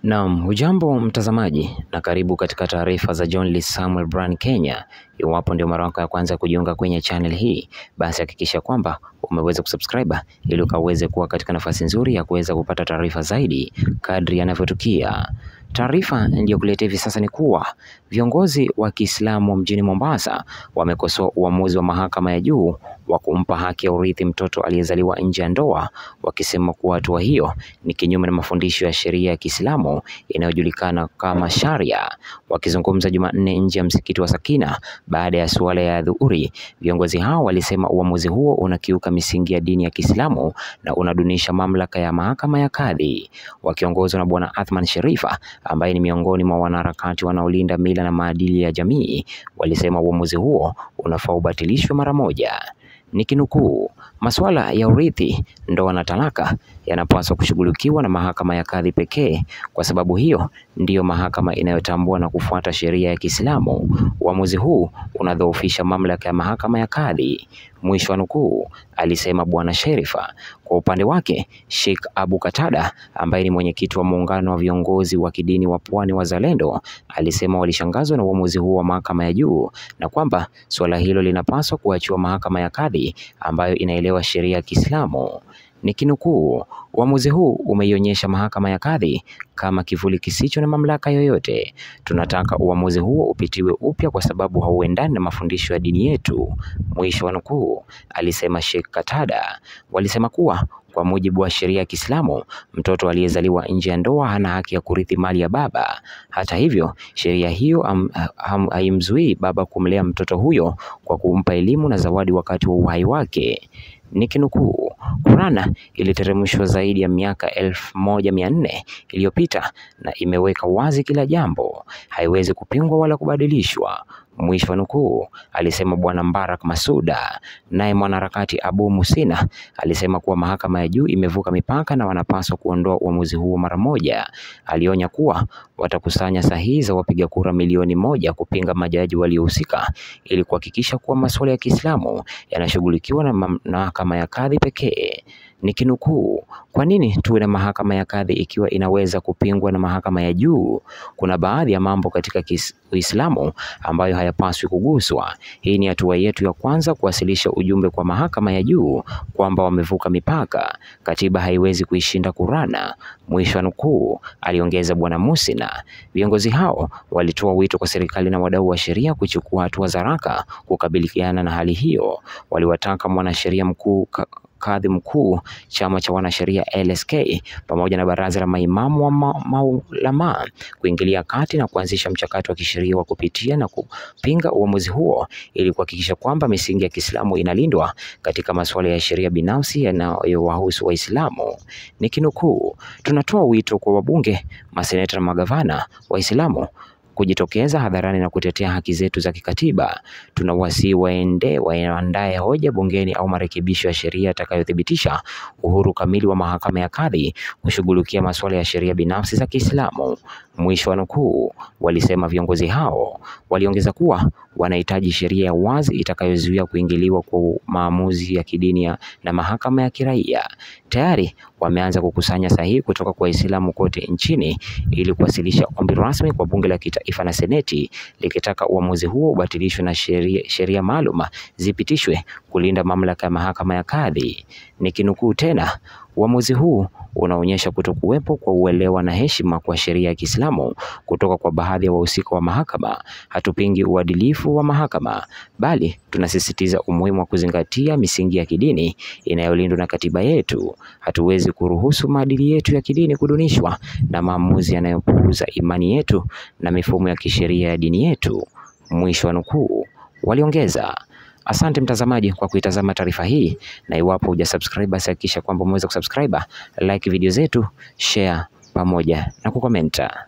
Naam, hujambo mtazamaji na karibu katika taarifa za John Lee Samuel Brand Kenya. Iwapo ndio mara yako ya kwanza kujiunga kwenye channel hii, basi hakikisha kwamba umeweza kusubscribe ili ukaweze kuwa katika nafasi nzuri ya kuweza kupata taarifa zaidi kadri yanavyotukia. Taarifa niliyokuletea hivi sasa ni kuwa viongozi wa Kiislamu mjini Mombasa wamekosoa uamuzi wa mahakama ya juu wa kumpa haki ya urithi mtoto aliyezaliwa nje ya ndoa, wakisema kuwa hatua hiyo ni kinyume na mafundisho ya sheria ya Kiislamu inayojulikana kama Sharia. Wakizungumza Jumanne nje ya msikiti wa Sakina baada ya suala ya dhuhuri, viongozi hao walisema uamuzi huo unakiuka misingi ya dini ya Kiislamu na unadunisha mamlaka ya mahakama ya kadhi. Wakiongozwa na Bwana Athman Sherifa ambaye ni miongoni mwa wanaharakati wanaolinda mila na maadili ya jamii, walisema uamuzi huo unafaa ubatilishwe mara moja. Nikinukuu, masuala ya urithi, ndoa na talaka yanapaswa kushughulikiwa na mahakama ya kadhi pekee, kwa sababu hiyo ndiyo mahakama inayotambua na kufuata sheria ya Kiislamu. Uamuzi huu unadhoofisha mamlaka ya mahakama ya kadhi, mwisho wa nukuu, alisema Bwana Sherifa. Kwa upande wake, Sheikh Abu Katada ambaye ni mwenyekiti wa muungano wa viongozi wa kidini wa Pwani Wazalendo alisema walishangazwa na uamuzi huu wa mahakama ya juu na kwamba suala hilo linapaswa kuachiwa mahakama ya kadhi ambayo inaelewa sheria ya Kiislamu. Nikinukuu, uamuzi huu umeionyesha mahakama ya kadhi kama kivuli kisicho na mamlaka yoyote. Tunataka uamuzi huo upitiwe upya kwa sababu hauendani na mafundisho ya dini yetu, mwisho wa nukuu, alisema Sheikh Katada. Walisema kuwa kwa mujibu wa sheria ya Kiislamu, mtoto aliyezaliwa nje ya ndoa hana haki ya kurithi mali ya baba. Hata hivyo, sheria hiyo haimzuii baba kumlea mtoto huyo kwa kumpa elimu na zawadi wakati wa uhai wake. Nikinukuu, Qur'an iliteremshwa zaidi ya miaka 1400 iliyopita na imeweka wazi kila jambo, haiwezi kupingwa wala kubadilishwa, mwisho wa nukuu, alisema Bwana Mbarak Masuda. Naye mwanaharakati Abu Musina alisema kuwa mahakama ya juu imevuka mipaka na wanapaswa kuondoa uamuzi huo mara moja. Alionya kuwa watakusanya sahihi za wapiga kura milioni 1 kupinga majaji waliohusika ili kuhakikisha kuwa masuala ya Kiislamu yanashughulikiwa na mahakama ya kadhi pekee. Nikinukuu, kwa nini tuwe na mahakama ya kadhi ikiwa inaweza kupingwa na mahakama ya juu? Kuna baadhi ya mambo katika Uislamu ambayo hayapaswi kuguswa. Hii ni hatua yetu ya kwanza kuwasilisha ujumbe kwa mahakama ya juu kwamba wamevuka mipaka. Katiba haiwezi kuishinda Qur'an, mwisho wa nukuu, aliongeza Bwana Musina. Viongozi hao walitoa wito kwa serikali na wadau wa sheria kuchukua hatua za haraka kukabiliana na hali hiyo. Waliwataka mwanasheria mkuu, kadhi mkuu, chama cha wanasheria LSK pamoja na baraza la maimamu wa maulama kuingilia kati na kuanzisha mchakato wa kisheria wa kupitia na kupinga uamuzi huo ili kuhakikisha kwamba misingi ya Kiislamu inalindwa katika masuala ya sheria binafsi yanayowahusu Waislamu. Nikinukuu, tunatoa wito kwa wabunge, maseneta na magavana Waislamu kujitokeza hadharani na kutetea haki zetu za kikatiba. Tunawasihi waandae hoja bungeni au marekebisho ya sheria yatakayothibitisha uhuru kamili wa mahakama ya kadhi kushughulikia masuala ya sheria binafsi za Kiislamu, mwisho wa nukuu, walisema viongozi hao. Waliongeza kuwa wanahitaji sheria ya wazi itakayozuia kuingiliwa kwa maamuzi ya kidini na mahakama ya kiraia. Tayari wameanza kukusanya sahihi kutoka kwa Waislamu kote nchini ili kuwasilisha ombi rasmi kwa bunge la kitaifa na seneti likitaka uamuzi huo ubatilishwe na sheria maalum zipitishwe kulinda mamlaka ya mahakama ya kadhi. Nikinukuu tena, uamuzi huu unaonyesha kutokuwepo kwa uelewa na heshima kwa sheria ya Kiislamu kutoka kwa baadhi ya wahusika wa mahakama. Hatupingi uadilifu wa mahakama, bali tunasisitiza umuhimu wa kuzingatia misingi ya kidini inayolindwa na katiba yetu. Hatuwezi kuruhusu maadili yetu ya kidini kudunishwa na maamuzi yanayopuuza imani yetu na mifumo ya kisheria ya dini yetu, mwisho wa nukuu, waliongeza. Asante mtazamaji kwa kuitazama taarifa hii, na iwapo hujasubscribe basi hakikisha kwamba umeweza kusubscribe, like video zetu, share pamoja na kukomenta.